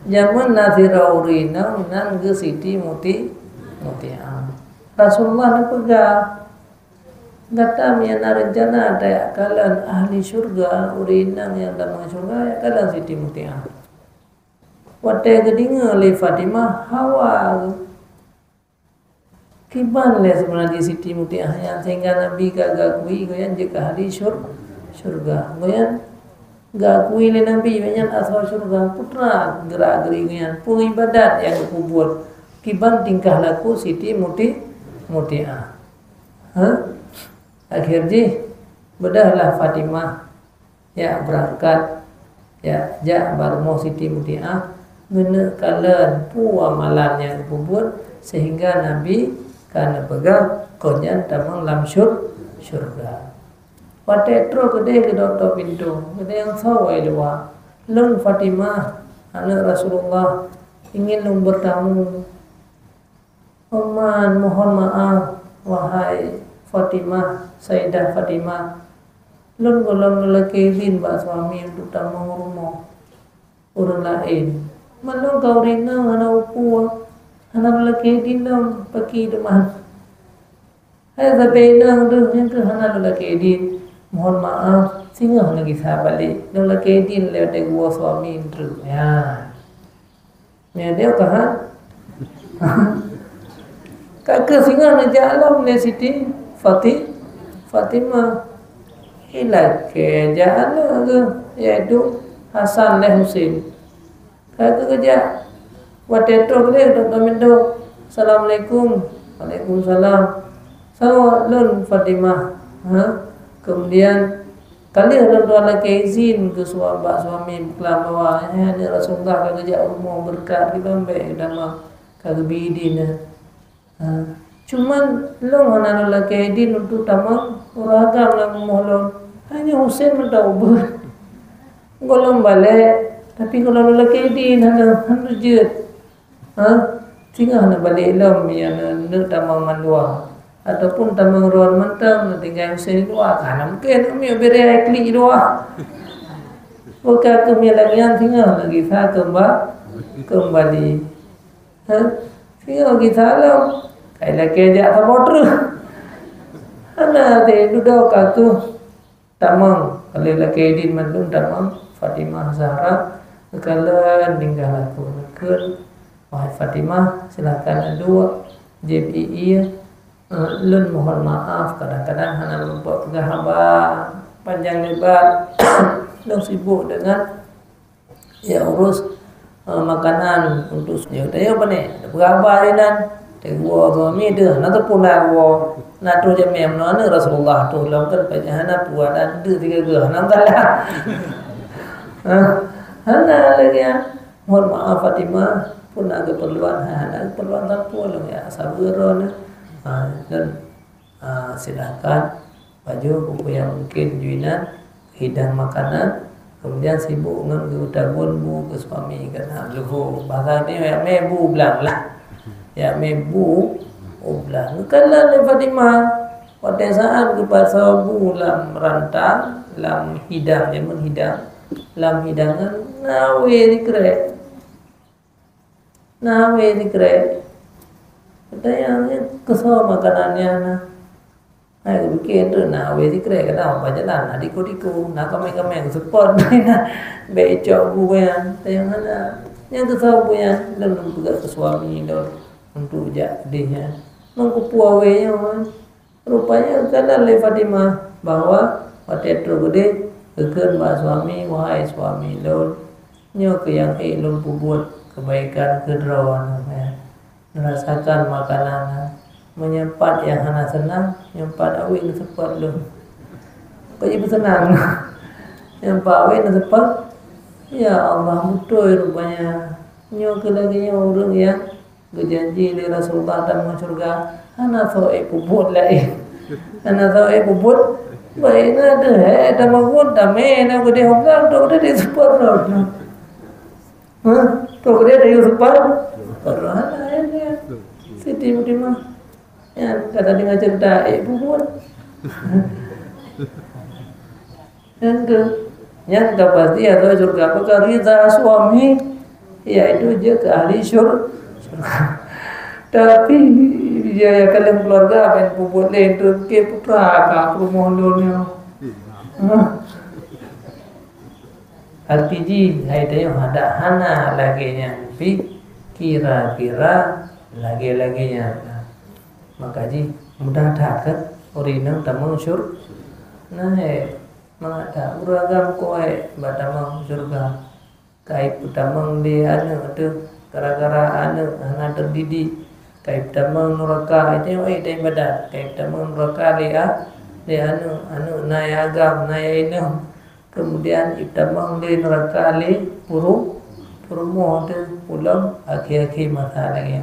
Zaman Nabi Raurina nan ke Siti Muti'ah. Rasulullah nak pegang. Kata miana rencana ada kalian ahli surga urinang yang dalam surga ya kalian Siti Muti'ah. Wadah kedinga oleh Fatimah Hawa kiban le sebenarnya Siti Muti'ah yang sehingga Nabi gagakui goyan jika ahli surga goyan gakui le Nabi goyan asal surga putra gerak-geri goyan pun ibadat yang kubur kiban tingkah laku Siti Muti'ah. Akhirnya bedahlah Fatimah ya berangkat ya barmo Siti Muti'ah guna kalian pu amalan yang kubur sehingga Nabi karena pegang konyan tamang lam surga. Patetro kede kedok pintu kede yang sawai dua lung Fatimah anak Rasulullah ingin bertamu. Oman mohon maaf wahai Fatimah, Sayyidah Fatimah, lun golong lelaki bin bak suami untuk tamu rumah orang lain. Malu kau rina mana upu, anak lelaki dinam pagi deman. Hai sampai nang tu yang ke anak lelaki din. Mohon maaf, singgah lagi saya balik. Lelaki din lewat gua suami itu. Ya, ni dia kahan. Kakak singgah nak jalan ni Siti Fatimah hilang ke jalan ke iaitu Hasan dan Husain. Kata kerja watetok le dok minto assalamualaikum waalaikumsalam sawa lun Fatimah kemudian kali ada dua laki izin ke suami kelam bawa ni Rasulullah kata kerja rumah berkat di Bombay nama kata bidina cuman long anak lelaki din untuk tamang uragam lah mohon hanya Husain mentau ber golong balik tapi kalau lelaki din hana jut tinggal hana balik lam yang nak tamang mandua ataupun tamang ruan mentang tinggal Husain dua kan mungkin kami berai klik dua bukan kami lagi yang tinggal lagi saya kembali tinggal lagi salam kaila keja sabotru ana te duduk katu tamang kalau laki din mandung tamang Fatimah Zahra kala tinggal aku ke wahai Fatimah silakan dua JPI lun mohon maaf kadang-kadang hana lupa pegang hamba panjang lebar dong sibuk dengan ya urus makanan untuk ya apa nih berapa dinan gua suami dia nak puna gua nak tu jam mana Rasulullah tu lakukan pajana puadan tu tiga gua nantalah hana lagi ya mohon maaf Fatimah pun ada keperluan hana keperluan tapu ya sabar dan silakan baju buku yang mungkin juinan hidang makanan kemudian sibuk dengan keutamaan bu ke suami karena luhu bahasa ni ya mebu belang lah ya mebu oblah kalau le Fatimah pada saat ke pasal bu lam rantang lam hidang yang menghidang lam hidangan nawe dikret katanya kesal makanannya nah ayo bikin tu nawe dikret kata apa jalan adiko nak kami support na becok bu yang ada yang kesal bu yang belum juga ke suami dor untuk jadinya mengkupuawenya rupanya kata le Fatimah bahwa waktu itu gede kekan mbak suami wahai suami lor nyo ke yang lor buat kebaikan kederawan merasakan makanan menyempat yang hana senang nyempat awin sepat lor kau ibu senang nyempat awin sepat ya Allah mudah rupanya nyo ke lagi orang yang berjanji di Rasulullah dan surga ana soe puput lain ana soe puput baik ada ada magun dame na gede honggang to gede di super road to gede di super road ana Siti Muti'ah ya kata dengan cerita puput yang pasti ada surga perkara suami ya itu aja ke ahli surga. Tapi dia kalian keluarga main puput lain tu ke putra ka permohonnya. Altiji hai tayo hada hana laginya pi kira-kira lagi-laginya. Maka ji mudah dakat orinang tamang syur. Nah mangada uragam koe batamang surga. Kai putamang di anu tu gara-gara anu hana terdidik. Kaib tamang neraka itu yang badan. Kaib tamang neraka dia anu naya agam naya inu. Kemudian ibtamang di neraka purumo tu pulang akhir-akhir masa lagi.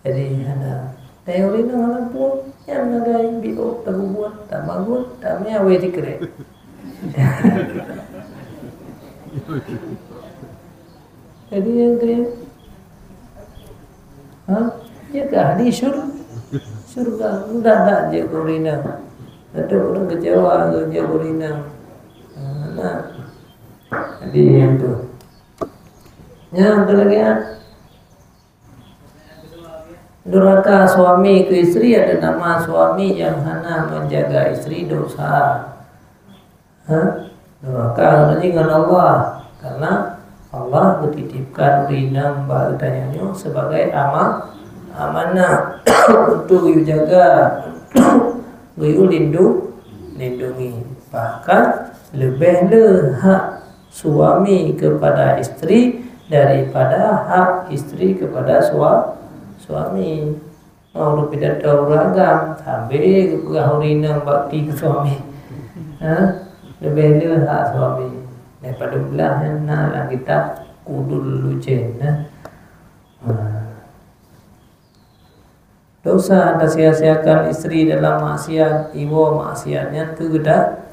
Jadi ada teori tu mana pun yang ada yang biok terbuat tak bangun tak punya way dikere. Jadi yang kaya, jaga di surga mudah tak je kurina. Ada orang kecewa je kurina. Nah, jadi yang tu. Yang tu lagi durhaka suami ke istri, ada nama suami yang hana menjaga istri dosa. Durhaka dengan Allah karena Allah bertitipkan rina mbak tanyanya sebagai amanah untuk jaga, untuk lindungi. Bahkan lebih hak suami kepada istri daripada hak istri kepada suami. Mau lebih tahu ragam sampai kehorina bakti ke suami. Lebih hak suami daripada belah nak kita kudul lucen. Dosa atas sia-siakan istri dalam maksiat, ibu maksiatnya tu kedah.